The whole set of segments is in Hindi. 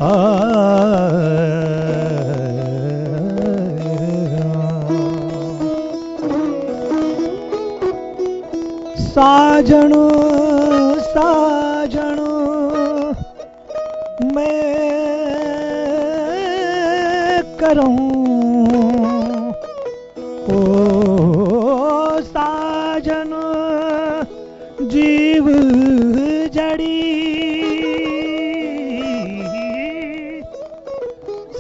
आ साजणो साजणो मैं करूं ओ साजन जीव जड़ी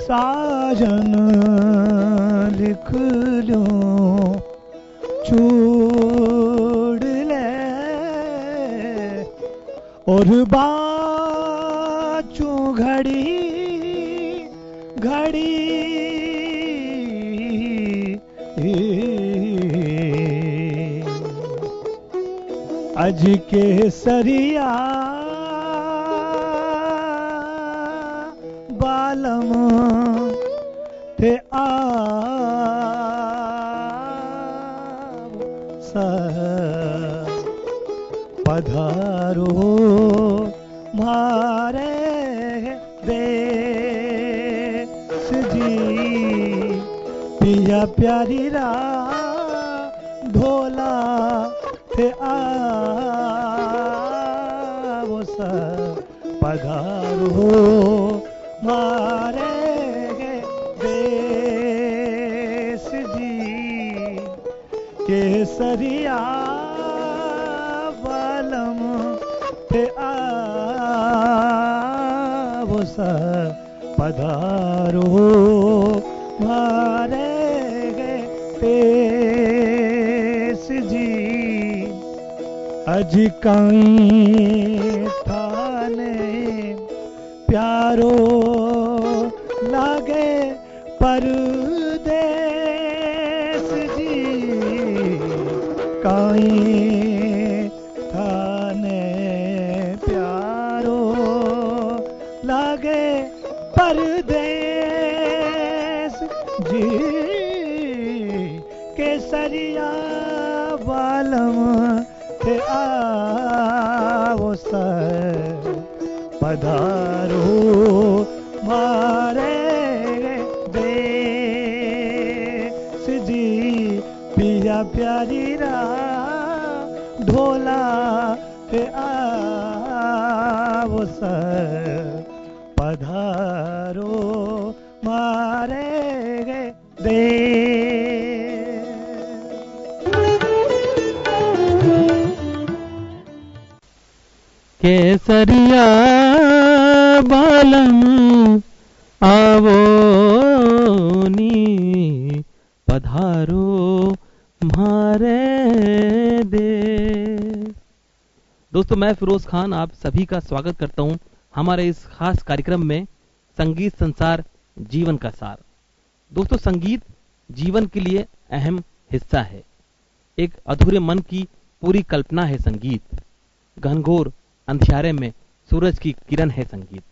साजन लिख लो छोड़ ले और बाचू घड़ी घड़ी अज के सरिया बालम थे आ पधारो मारे देश जी पिया प्यारी रा ढोला थे आवो सा पधारो मारे देश जी केसरिया बालम थे आवो सा पधारो मारे देश जी अज कहीं थाने प्यारो लागे परदेस जी कहीं थाने प्यारो लागे परदेस जी केसरिया बालम थे आवो सर पधारो मारे देश जी पिया प्यारी रा ढोला थे आवो सर पधारो मारे देश। केसरिया बालम आवो नी पधारो मारे दे। दोस्तों मैं फिरोज खान आप सभी का स्वागत करता हूं हमारे इस खास कार्यक्रम में संगीत संसार जीवन का सार। दोस्तों संगीत जीवन के लिए अहम हिस्सा है। एक अधूरे मन की पूरी कल्पना है संगीत। घनघोर अंधियारे में सूरज की किरण है संगीत।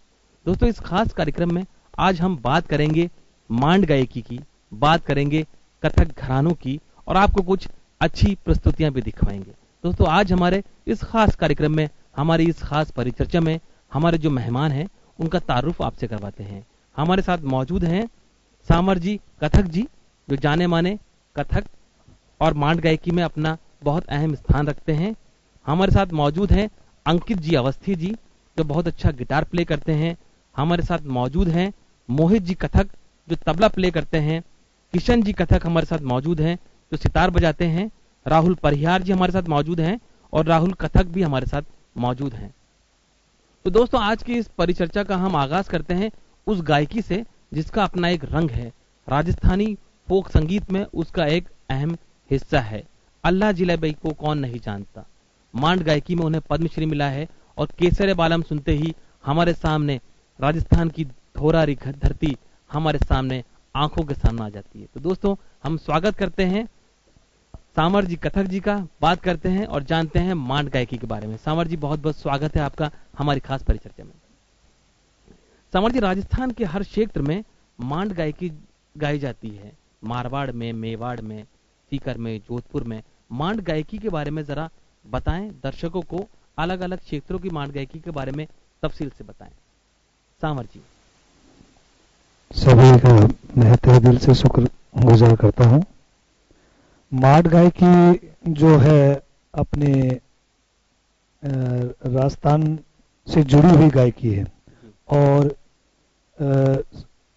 दोस्तों इस खास कार्यक्रम में आज हम बात करेंगे मांड गायकी की, बात करेंगे कथक घरानों की और आपको कुछ अच्छी प्रस्तुतियां भी दिखवाएंगे। दोस्तों आज हमारे इस खास कार्यक्रम में, हमारी इस खास परिचर्चा में हमारे जो मेहमान हैं उनका तारुफ आपसे करवाते हैं। हमारे साथ मौजूद हैं सामर जी कथक जी, जो जाने माने कथक और मांड गायकी में अपना बहुत अहम स्थान रखते हैं। हमारे साथ मौजूद हैं अंकित जी अवस्थी जी, जो बहुत अच्छा गिटार प्ले करते हैं। हमारे साथ मौजूद हैं मोहित जी कथक, जो तबला प्ले करते हैं। किशन जी कथक हमारे साथ मौजूद हैं, जो सितार बजाते हैं। राहुल परिहार जी हमारे साथ मौजूद हैं और राहुल कथक भी हमारे साथ मौजूद हैं। तो दोस्तों आज की इस परिचर्चा का हम आगाज करते हैं उस गायकी से जिसका अपना एक रंग है। राजस्थानी फोक संगीत में उसका एक अहम हिस्सा है। अल्लाह जिलेबी को कौन नहीं जानता। मांड गायकी में उन्हें पद्मश्री मिला है और केसरे बालम सुनते ही हमारे सामने राजस्थान की धोरारी धरती हमारे सामने आंखों के सामने आ जाती है। तो दोस्तों हम स्वागत करते हैं सामर जी कथक जी का, बात करते हैं और जानते हैं मांड गायकी के बारे में। सामर जी बहुत बहुत स्वागत है आपका हमारी खास परिचर्चा में। सामर जी राजस्थान के हर क्षेत्र में मांड गायकी गाई जाती है। मारवाड़ में, मेवाड़ में, सीकर में, जोधपुर में मांड गायकी के बारे में जरा बताएं दर्शकों को। अलग अलग क्षेत्रों की मांड गायकी के बारे में तफसील से बताएं सामर जी। सभी का मैं तहे दिल से शुक्र गुजार करता हूँ। माट गायकी जो है अपने राजस्थान से जुड़ी हुई गायकी है और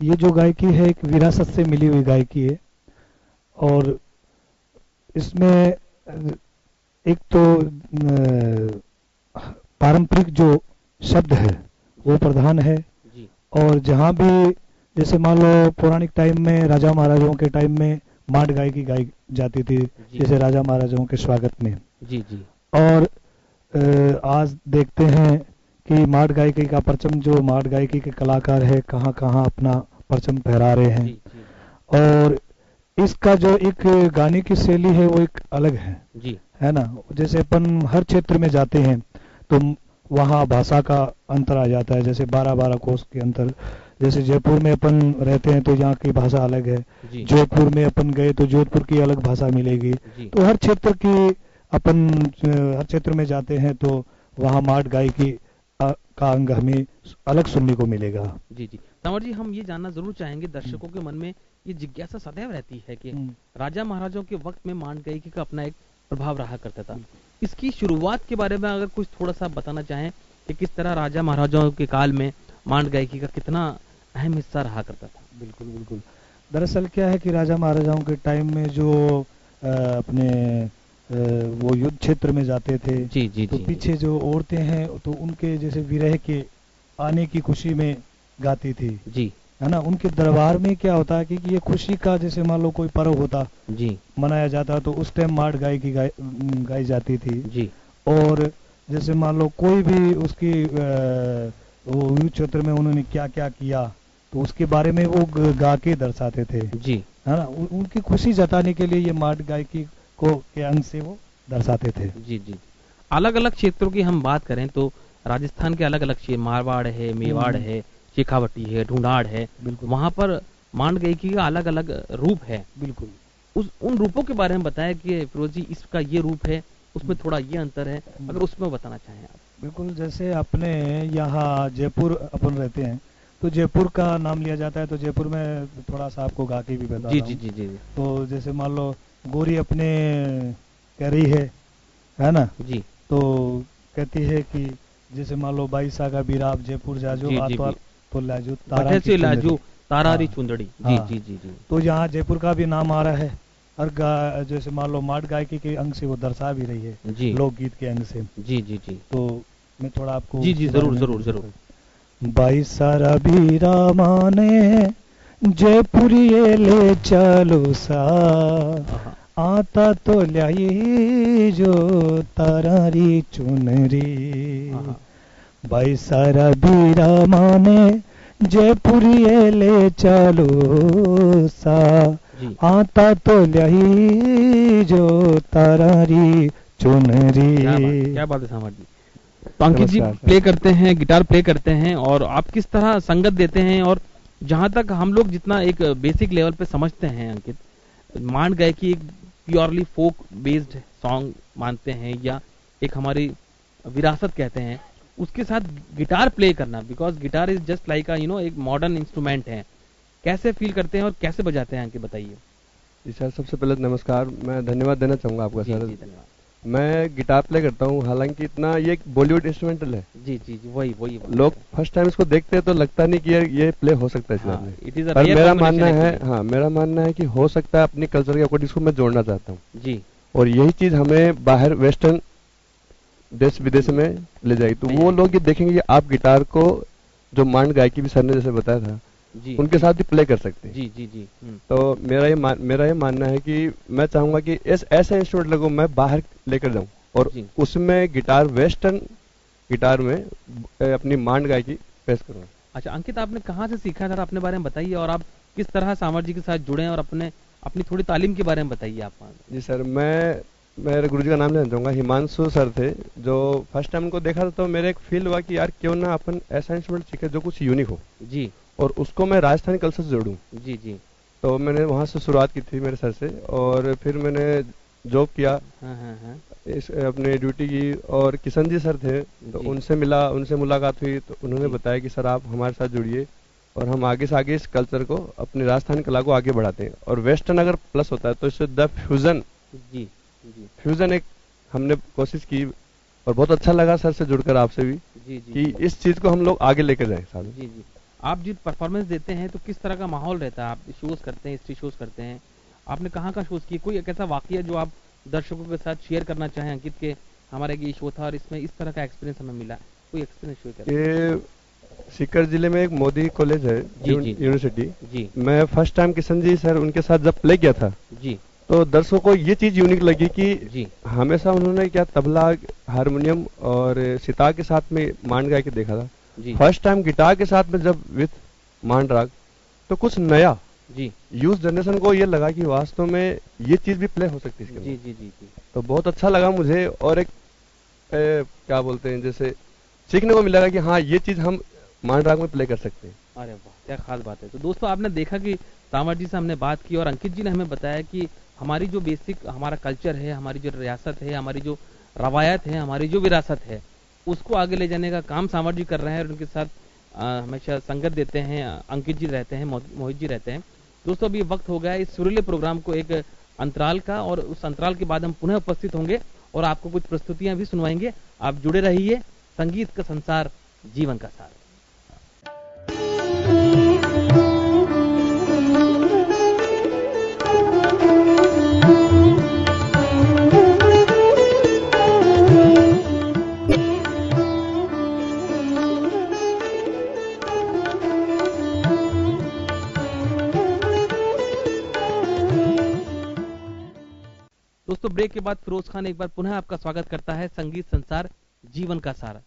ये जो गायकी है एक विरासत से मिली हुई गायकी है और इसमें एक तो पारंपरिक जो शब्द है वो प्रधान है जी और जहाँ भी जैसे मान लो पौराणिक टाइम में राजा महाराजाओं के टाइम में माट गायकी गाई जाती थी, जैसे राजा महाराजाओं के स्वागत में। जी जी और आज देखते हैं कि माट गायकी का परचम, जो माट गायकी के कलाकार है कहाँ कहाँ अपना परचम फहरा रहे हैं। जी जी और इसका जो एक गाने की शैली है वो एक अलग जी है ना। जैसे अपन हर क्षेत्र में जाते हैं तो वहाँ भाषा का अंतर आ जाता है, जैसे 12-12 कोस के अंतर। जैसे जयपुर में अपन रहते हैं तो यहाँ की भाषा अलग है, जी जोधपुर में अपन गए तो जोधपुर की अलग भाषा मिलेगी। जी तो हर क्षेत्र की अपन हर क्षेत्र में जाते हैं तो वहाँ माट गायकी का अंग हमें अलग सुनने को मिलेगा। जी जी तंवर जी, हम ये जानना जरूर चाहेंगे, दर्शकों के मन में ये जिज्ञासा सदैव रहती है कि राजा महाराजाओं के वक्त में माट गायकी का अपना एक प्रभाव रहा करता था। इसकी शुरुआत के बारे में अगर कुछ थोड़ा सा बताना चाहें कि किस तरह राजा महाराजाओं के काल में माट गायकी का कितना अहम हिस्सा रहा करता था। बिल्कुल बिल्कुल। दरअसल क्या है कि राजा महाराजाओं के टाइम में जो अपने वो युद्ध क्षेत्र में जाते थे जी जी तो जी पीछे जो औरतें हैं तो उनके जैसे विरह के आने की खुशी में गाती थी, जी है ना। उनके दरबार में क्या होता है कि ये खुशी का जैसे मान लो कोई पर्व होता, जी मनाया जाता तो उस टाइम माट गायकी गाई जाती थी। जी और जैसे मान लो कोई भी उसकी वो युद्ध क्षेत्र में उन्होंने क्या क्या किया तो उसके बारे में वो गा के दर्शाते थे, जी है ना। उनकी खुशी जताने के लिए ये माट गायकी को के अंग से वो दर्शाते थे। जी जी अलग अलग क्षेत्रों की हम बात करें तो राजस्थान के अलग अलग क्षेत्र, मारवाड़ है, मेवाड़ है, शेखावटी है, ढूंढाड़ है, बिल्कुल वहां पर माट गायकी का अलग अलग रूप है। बिल्कुल। उन रूपों के बारे में बताया कि फिरोज जी इसका ये रूप है, उसमें थोड़ा ये अंतर है, अगर उसमें बताना चाहें आप। बिल्कुल। जैसे अपने यहाँ जयपुर अपन रहते हैं तो जयपुर का नाम लिया जाता है तो जयपुर में थोड़ा सा आपको गा के भी बता जी रहा जी हूँ। जी जी तो जैसे मान लो गोरी अपने कह रही है ना। जी तो कहती है कि जैसे मान लो 22 का बीराब जयपुर जाजो जी जी आतवार जी तो लाजो भट्टे से लाजू तारारी हाँ, चुंदड़ी। जी हाँ। जी जी जी तो यहाँ जयपुर का भी नाम आ रहा है और जैसे मान लो माट गायकी के अंग से वो दर्शा भी रही है, जी लोकगीत के अंग से। जी जी जी तो मैं थोड़ा आपको जी जी उसके बारे जरूर में जरूर जरूर। 22 बीरा माने जयपुरिये ले चलो सा आहा, आता तो ल्याई जो तारारी चुनरी। आहा, 22 बीरा माने जयपुरिये ले चलो सा जी आता तो ल्याई जो तारारी चुनरी। क्या बात है सामर जी। तो अंकित जी नमस्कार सर। प्ले करते हैं, गिटार प्ले करते हैं और आप किस तरह संगत देते हैं, और जहां तक हम लोग जितना एक बेसिक लेवल पे समझते हैं अंकित, माट गायकी एक प्योरली फोक बेस्ड सॉन्ग मानते हैं या एक हमारी विरासत कहते हैं, उसके साथ गिटार प्ले करना, because guitar is just like एक मॉडर्न इंस्ट्रूमेंट है, कैसे फील करते हैं और कैसे बजाते हैं अंकित बताइए। जी सर, सबसे पहले नमस्कार, मैं धन्यवाद देना चाहूँगा आपका जी सर। जी धन्यवाद। मैं गिटार प्ले करता हूँ, हालांकि इतना ये एक बॉलीवुड इंस्ट्रूमेंटल है। जी जी जी वही वही लोग फर्स्ट टाइम इसको देखते हैं तो लगता नहीं कि ये प्ले हो सकता है इस गाने में। इट इज पर मेरा मानना है, हाँ मेरा मानना है कि हो सकता है, अपनी कल्चर के अकॉर्डिंग इसको मैं जोड़ना चाहता हूँ। जी और यही चीज हमें बाहर वेस्टर्न देश विदेश में ले जाएगी, तो वो लोग ये देखेंगे कि आप गिटार को, जो माट गायकी भी सर ने जैसे बताया था, जी उनके साथ भी प्ले कर सकते हैं। जी जी जी तो मेरा ये मानना है कि मैं चाहूंगा कि ऐसे इंस्ट्रूमेंट को मैं बाहर लेकर जाऊं और जी। उसमें गिटार, वेस्टर्न गिटार में अपनी माट गायकी पेश करूं। अच्छा अंकित, आपने कहाँ से सीखा था, अपने बारे में बताइए, और आप किस तरह सामर जी के साथ जुड़े हैं, और अपनी थोड़ी तालीम के बारे में बताइए आप। जी सर, मैं मेरे गुरुजी का नाम लेना चाहूंगा, हिमांशु सर थे। जो फर्स्ट टाइम उनको देखा था तो मेरे एक फील हुआ कि यार क्यों ना अपन ऐसा इंस्ट्रूमेंट सीखे जो कुछ यूनिक हो, जी और उसको मैं राजस्थानी कल्चर से जोड़ूं। जी जी तो मैंने वहां से शुरुआत की थी मेरे सर से, और फिर मैंने जॉब किया, हाँ इस अपने ड्यूटी की। और किशन जी सर थे, तो जी। उनसे मुलाकात हुई, तो उन्होंने जी। बताया कि सर आप हमारे साथ जुड़िए और हम आगे से आगे इस कल्चर को, अपनी राजस्थानी कला को आगे बढ़ाते हैं। और वेस्टर्न अगर प्लस होता है तो इससे द फ्यूजन, जी जी फ्यूजन एक हमने कोशिश की और बहुत अच्छा लगा सर से जुड़कर, आपसे भी, जी जी कि इस चीज को हम लोग आगे लेकर जाएं साथ में। जी जी। आप जिस परफॉर्मेंस देते हैं तो किस तरह का माहौल रहता है? आप शोज करते हैं, स्टेज शोज करते हैं, आपने कहाँ कहाँ शोज किए? कोई एक ऐसा वाकया जो आप दर्शकों के साथ शेयर करना चाहें अंकित के, हमारा ये शो था और इसमें इस तरह का एक्सपीरियंस हमें मिला, कोई एक्सपीरियंस शेयर करें? ये सीकर जिले में एक मोदी कॉलेज है, जी, जी, जी। यूनिवर्सिटी। जी मैं first time Kishan ji sir उनके साथ जब प्ले किया था, जी तो दर्शकों को ये चीज यूनिक लगी कि जी हमेशा उन्होंने क्या तबला, हारमोनियम और सितार के साथ में मांड गा के देखा था। जी फर्स्ट टाइम गिटार के साथ में जब विथ मांड राग, तो कुछ नया, जी यूथ जनरेशन को ये लगा कि वास्तव में ये चीज भी प्ले हो सकती है इसके जी अंदर। जी जी जी। तो बहुत अच्छा लगा मुझे, और एक क्या बोलते हैं, जैसे सीखने को मिला कि हाँ ये चीज हम मांड राग में प्ले कर सकते हैं। अरे वाह, क्या खास बात है। तो दोस्तों आपने देखा कि सांवर जी से हमने बात की और अंकित जी ने हमें बताया कि हमारी जो बेसिक हमारा कल्चर है, हमारी जो रियासत है, हमारी जो रवायत है, हमारी जो विरासत है, उसको आगे ले जाने का काम सांवर जी कर रहे हैं और उनके साथ हमेशा संगत देते हैं। अंकित जी रहते हैं, मोहित जी रहते हैं। दोस्तों अभी वक्त हो गया है इस सुरीले प्रोग्राम को एक अंतराल का, और उस अंतराल के बाद हम पुनः उपस्थित होंगे और आपको कुछ प्रस्तुतियां भी सुनवाएंगे। आप जुड़े रहिए, संगीत का संसार, जीवन का सार। दोस्तों ब्रेक के बाद फिरोज खान एक बार पुनः आपका स्वागत करता है संगीत संसार, जीवन का सार।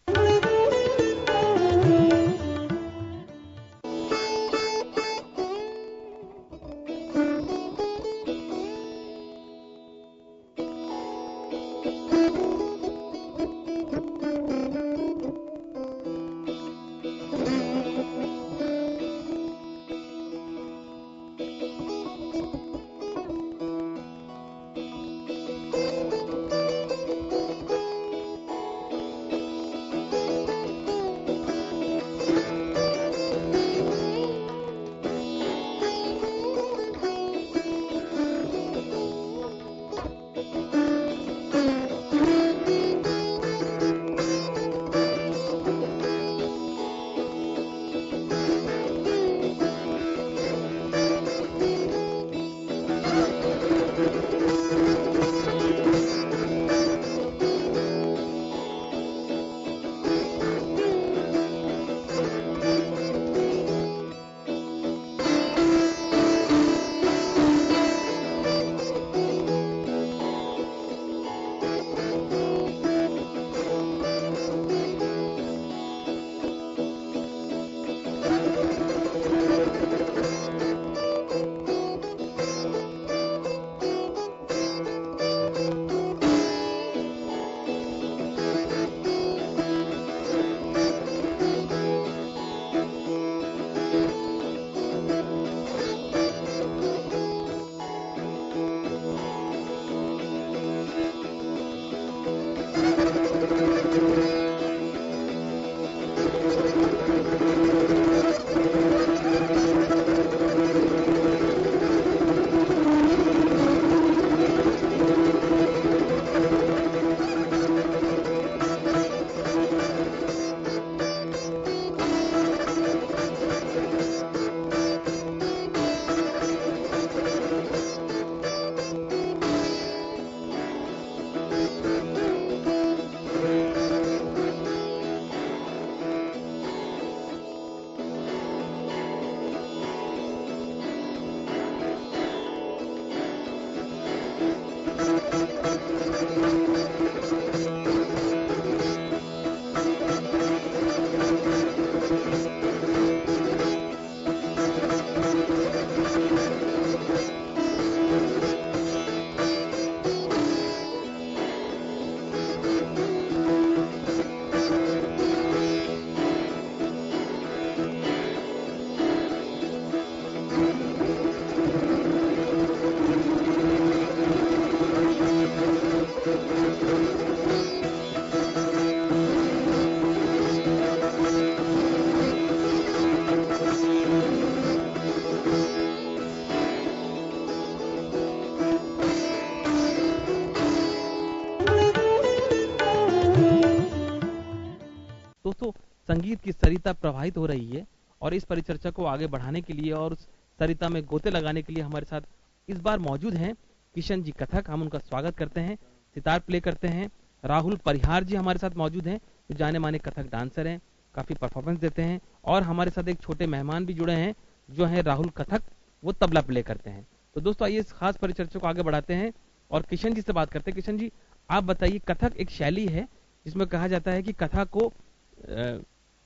संगीत की सरिता प्रवाहित हो रही है और इस परिचर्चा को आगे बढ़ाने के लिए और उस सरिता में गोते लगाने के लिए हमारे साथ इस बार मौजूद हैं किशन जी कथक। हम उनका स्वागत करते हैं, सितार प्ले करते हैं। राहुल परिहार जी हमारे साथ मौजूद हैं, जो जाने माने कथक डांसर हैं, काफी परफॉर्मेंस देते हैं। और हमारे साथ एक छोटे मेहमान भी जुड़े हैं जो है राहुल कथक, वो तबला प्ले करते हैं। तो दोस्तों आइए इस खास परिचर्चा को आगे बढ़ाते हैं और किशन जी से बात करते हैं। किशन जी, आप बताइए, कथक एक शैली है जिसमें कहा जाता है कि कथा को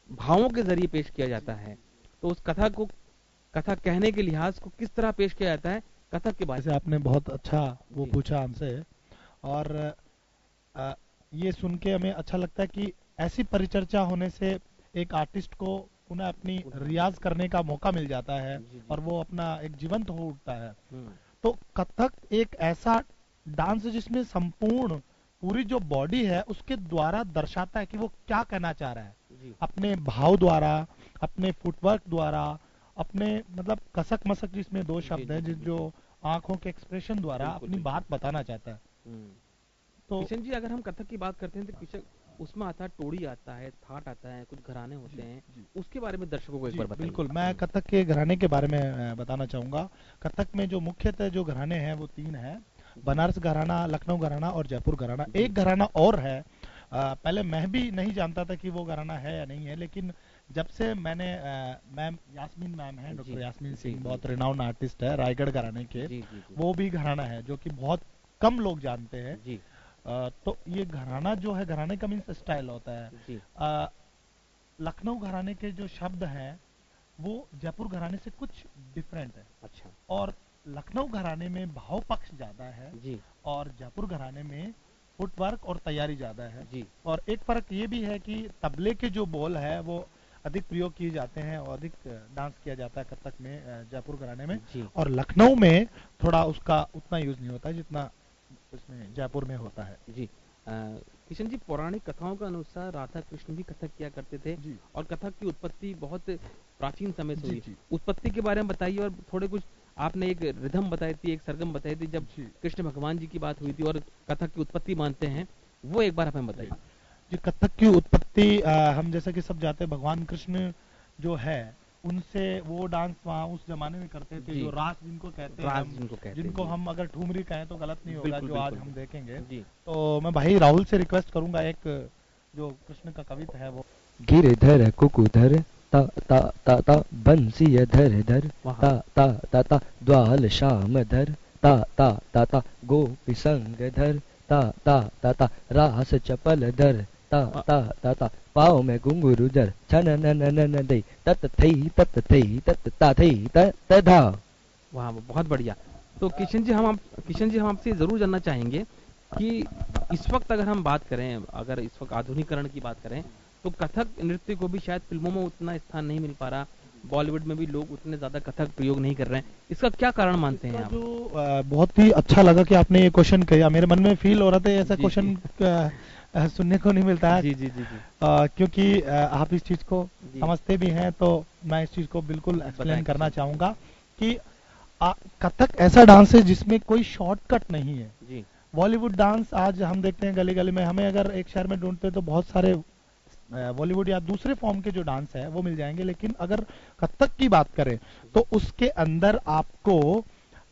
भावों के जरिए पेश किया जाता है, तो उस कथा को, कथा कहने के लिहाज को किस तरह पेश किया जाता है कथक के बारे जैसे आपने बहुत अच्छा वो जी। पूछा हमसे, और ये सुन के हमें अच्छा लगता है कि ऐसी परिचर्चा होने से एक आर्टिस्ट को पुनः अपनी रियाज करने का मौका मिल जाता है जी, जी। और वो अपना एक जीवंत हो उठता है। हम्म, तो कथक एक ऐसा डांस है जिसमें संपूर्ण पूरी जो बॉडी है उसके द्वारा दर्शाता है कि वो क्या कहना चाह रहा है, जी अपने भाव द्वारा, अपने फुटवर्क द्वारा, अपने मतलब कसक मसक जिसमें दो जी, शब्द जी, हैं, जी, जो आंखों के एक्सप्रेशन द्वारा बिल्कुल, अपनी बिल्कुल। बात बताना चाहता है। हम्म। तो किशन जी, अगर हम कथक की बात करते हैं तो किशन, उसमें आता है टोड़ी, आता है थाट, आता है कुछ घराने होते हैं, जी। उसके बारे में दर्शकों को एक जी बार बताइए। बिल्कुल, मैं कथक के घराने के बारे में बताना चाहूंगा। कथक में जो मुख्यतः जो घराने हैं वो तीन हैं: बनारस घराना, लखनऊ घराना और जयपुर घराना। जी। एक घराना और है, पहले मैं भी नहीं जानता था कि वो घराना है या नहीं है, लेकिन जब से मैंने मैम यास्मीन मैम है, जी, डॉक्टर यास्मीन जी, सिंह, जी, बहुत जी। रिनाउंड आर्टिस्ट है रायगढ़ घराने के, जी, जी, जी। वो भी घराना है जो कि बहुत कम लोग जानते हैं। जी, तो ये घराना जो है, घराने का मीन्स स्टाइल होता है। जी, अ, लखनऊ घराने के जो शब्द हैं वो जयपुर घराने से कुछ डिफरेंट है, अच्छा, और लखनऊ घराने में भाव पक्ष ज्यादा है जी, और जयपुर घराने में फुटवर्क और तैयारी ज्यादा है। जी, और एक फर्क ये भी है कि तबले के जो बोल है वो अधिक प्रयोग किए जाते हैं और अधिक डांस किया जाता है कथक में, जयपुर घराने में। जी, और लखनऊ में थोड़ा उसका उतना यूज नहीं होता जितना इसमें जयपुर में होता है। जी। किशन जी, पौराणिक कथाओं के अनुसार राधा कृष्ण भी कथक किया करते थे जी और कथक की उत्पत्ति बहुत प्राचीन समय से जी हुई। जी उत्पत्ति के बारे में बताइए, और थोड़े कुछ आपने एक रिदम बताई थी, एक सरगम बताई थी जब जी कृष्ण भगवान जी की बात हुई थी और कथक की उत्पत्ति मानते हैं, वो एक बार हमें बताइए। जी। कथक की उत्पत्ति, हम जैसा कि सब जानते हैं, भगवान कृष्ण जो है उनसे वो डांस वहाँ उस जमाने में करते थे, जी। जो रास जिनको कहते हैं रास हम, जिनको कहते हैं, जिनको जी। हम अगर ठुमरी कहें तो गलत नहीं होगा, बिल्कुल, जो आज बिल्कुल, हम देखेंगे। जी, तो मैं भाई राहुल से रिक्वेस्ट करूंगा, एक जो कृष्ण का कविता है वो। गिरधर कुकुधर ता ता ता ता बंसी धर धर वाह। ता ता ता ता द्वाल श्याम धर ता ता ता ता गोपी संग धर ता ता ता ता रास चपल धर ता ता ता ता पाँव में घुंघरू धर छन न न न न दे तत थई तत ता थई त धा। वाह, बहुत बढ़िया। तो किशन जी, हम आपसे जरूर जानना चाहेंगे कि इस वक्त अगर हम बात करें, अगर इस वक्त आधुनिकीकरण की बात करें, तो कथक नृत्य को भी शायद फिल्मों में उतना स्थान नहीं मिल पा रहा, बॉलीवुड में भी लोग उतने ज्यादा कथक प्रयोग नहीं कर रहे हैं। इसका क्या कारण मानते हैं इसका आप? जो बहुत ही अच्छा लगा कि आपने ये क्वेश्चन किया, मेरे मन में फील हो रहा था ऐसा जी, क्वेश्चन सुनने को नहीं मिलता है। जी, जी, जी, जी, क्योंकि आप इस चीज को जी। समझते भी हैं, तो मैं इस चीज को बिल्कुल बताएं एक्सप्लेन करना किशन। चाहूंगा कि कथक ऐसा डांस है जिसमें कोई शॉर्टकट नहीं है। जी, बॉलीवुड डांस आज हम देखते हैं गली गली में, हमें अगर एक शहर में ढूंढते हैं तो बहुत सारे बॉलीवुड या दूसरे फॉर्म के जो डांस है वो मिल जाएंगे, लेकिन अगर कथक की बात करें तो उसके अंदर आपको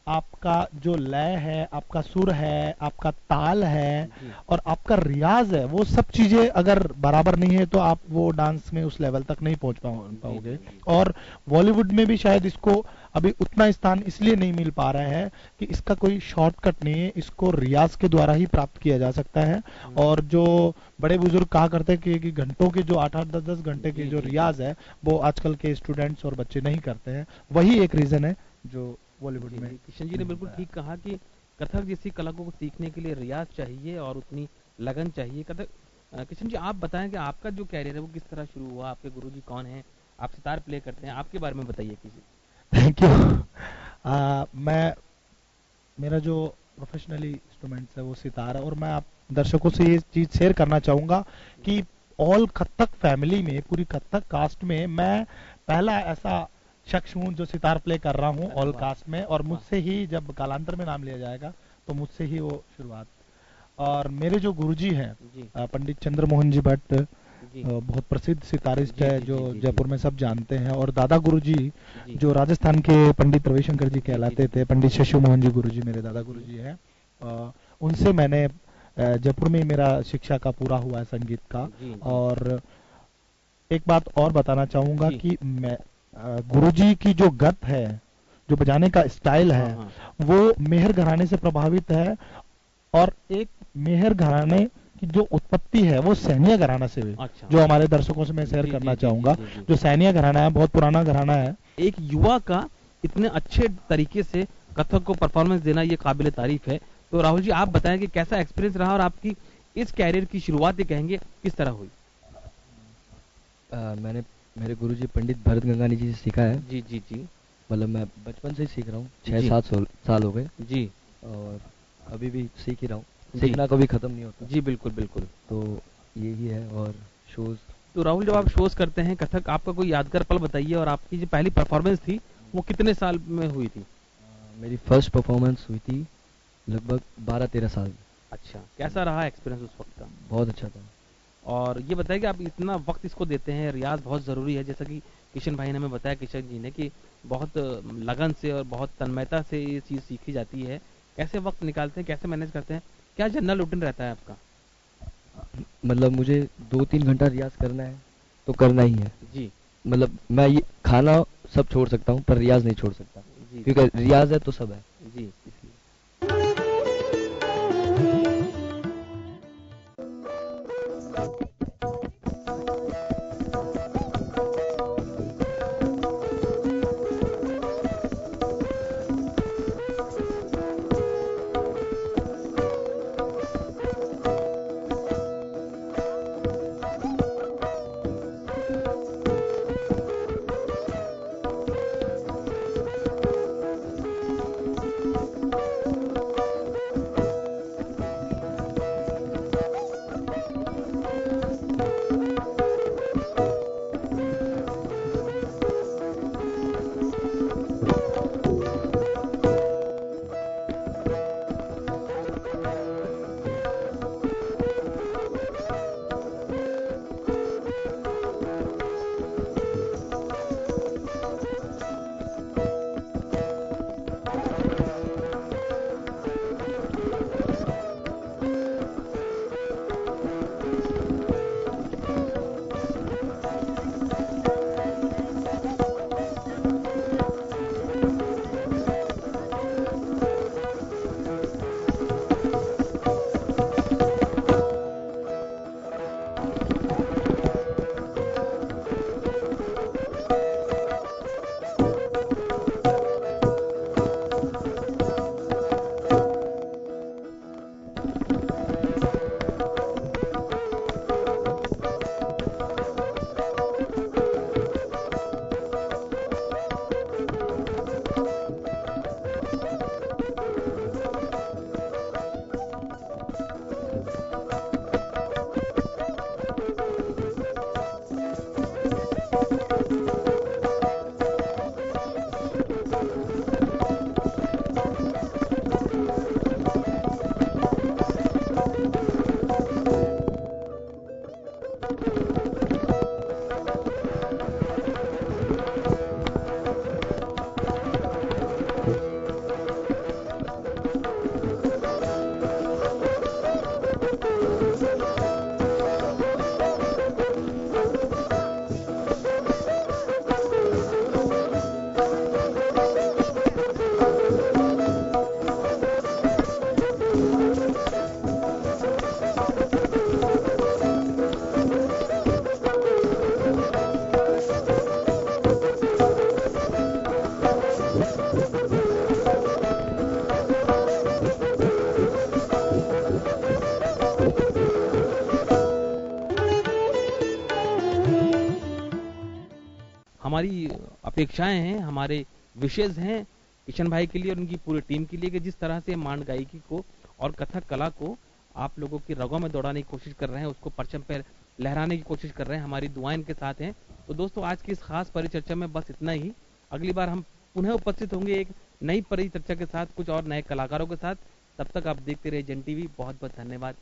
आपका जो लय है, आपका सुर है, आपका ताल है जी, और आपका रियाज है, वो सब चीजें अगर बराबर नहीं है तो आप वो डांस में उस लेवल तक नहीं पहुंच पाओगे। जी, जी। और बॉलीवुड में भी शायद इसको अभी उतना स्थान इसलिए नहीं मिल पा रहा है कि इसका कोई शॉर्टकट नहीं है, इसको रियाज के द्वारा ही प्राप्त किया जा सकता है। और जो बड़े बुजुर्ग कहा करते हैं कि घंटों के जो 8-8 10-10 घंटे के जी, जो जी, रियाज है वो आजकल के स्टूडेंट्स और बच्चे नहीं करते हैं, वही एक रीजन है जो बॉलीवुड जी, में। जी, किशन जी ने बिल्कुल ठीक कहा कि कथक जैसी कला को सीखने के लिए रियाज चाहिए और उतनी लगन चाहिए। कथक, किशन जी, आप बताएं कि आपका जो कैरियर है वो किस तरह शुरू हुआ, आपके गुरुजी कौन हैं, आप सितार प्ले करते हैं, आपके बारे में बताइए किसी। Thank you. मैं मेरा जो प्रोफेशनली इंस्ट्रूमेंट्स है वो सितार है, और मैं आप दर्शकों से ये चीज शेयर करना चाहूंगा कि ऑल कथक फैमिली में, पूरी कथक कास्ट में मैं पहला ऐसा शख्स हूँ जो सितार प्ले कर रहा हूँ अरे ऑल वाह, कास्ट में, और मुझसे ही जब कालांतर में नाम लिया जाएगा तो मुझसे ही वो शुरुआत। और मेरे जो गुरुजी हैं जी, पंडित चंद्र मोहन जी भट्ट, जी बहुत प्रसिद्ध सितारिस्ट जी है जी जो जी जी जयपुर में सब जानते हैं। और दादा गुरुजी जी जो राजस्थान के पंडित रविशंकर जी जी जी कहलाते जी थे, पंडित शशि मोहन जी गुरुजी मेरे दादा जी गुरुजी हैं। उनसे मैंने जयपुर में ही मेरा शिक्षा का पूरा हुआ है संगीत का। जी जी और एक बात और बताना चाहूंगा जी कि मैं गुरुजी की जो गत है, जो बजाने का स्टाइल हाँ है, हाँ वो मेहर घराने से प्रभावित है। और एक मेहर घराने की जो उत्पत्ति है वो सैनिया घराना से हुई, अच्छा जो हमारे दर्शकों से मैं शेयर जी जी करना जी जी चाहूंगा। जी जी जो सैनिया घराना है बहुत पुराना घराना है। एक युवा का इतने अच्छे तरीके से कथक को परफॉर्मेंस देना ये काबिल तारीफ है। तो राहुल जी आप बताएं कि कैसा एक्सपीरियंस रहा और आपकी इस कैरियर की शुरुआत ये कहेंगे किस तरह हुई। मैंने मेरे गुरुजी पंडित भरत गंगानी जी से सीखा है। जी जी जी मतलब मैं बचपन से ही सीख रहा हूँ, जी 6-7 साल हो गए। जी और अभी भी सीख ही रहा हूँ, जी सीखना कभी ख़त्म नहीं होता। जी बिल्कुल बिल्कुल। तो यही है। और शोज़, तो राहुल जब आप शोज करते हैं कथक, आपका कोई यादगार पल बताइए और आपकी जो पहली परफॉर्मेंस थी वो कितने साल में हुई थी। मेरी फर्स्ट परफॉर्मेंस हुई थी लगभग 12-13 साल में। अच्छा, कैसा रहा एक्सपीरियंस उस वक्त का। बहुत अच्छा था। और ये बताइए कि आप इतना वक्त इसको देते हैं, रियाज बहुत ज़रूरी है, जैसा कि किशन भाई ने हमें बताया, किशन जी ने, कि बहुत लगन से और बहुत तन्मयता से ये चीज़ सीखी जाती है। कैसे वक्त निकालते हैं, कैसे मैनेज करते हैं, क्या जनरल रूटीन रहता है आपका। मतलब मुझे 2-3 घंटा रियाज करना है तो करना ही है। जी मतलब मैं ये खाना सब छोड़ सकता हूँ पर रियाज नहीं छोड़ सकता, जी क्योंकि रियाज है तो सब है। जी। हमारी अपेक्षाएं हैं, हमारे विशेष हैं किशन भाई के लिए और उनकी पूरी टीम के लिए कि जिस तरह से मांड गायकी को और कथक कला को आप लोगों की रगों में दौड़ाने की कोशिश कर रहे हैं, उसको परचम पे लहराने की कोशिश कर रहे हैं। हमारी दुआएं इनके साथ हैं। तो दोस्तों आज की इस खास परिचर्चा में बस इतना ही। अगली बार हम पुनः उपस्थित होंगे एक नई परिचर्चा के साथ, कुछ और नए कलाकारों के साथ। तब तक आप देखते रहिए जन टीवी। बहुत बहुत धन्यवाद।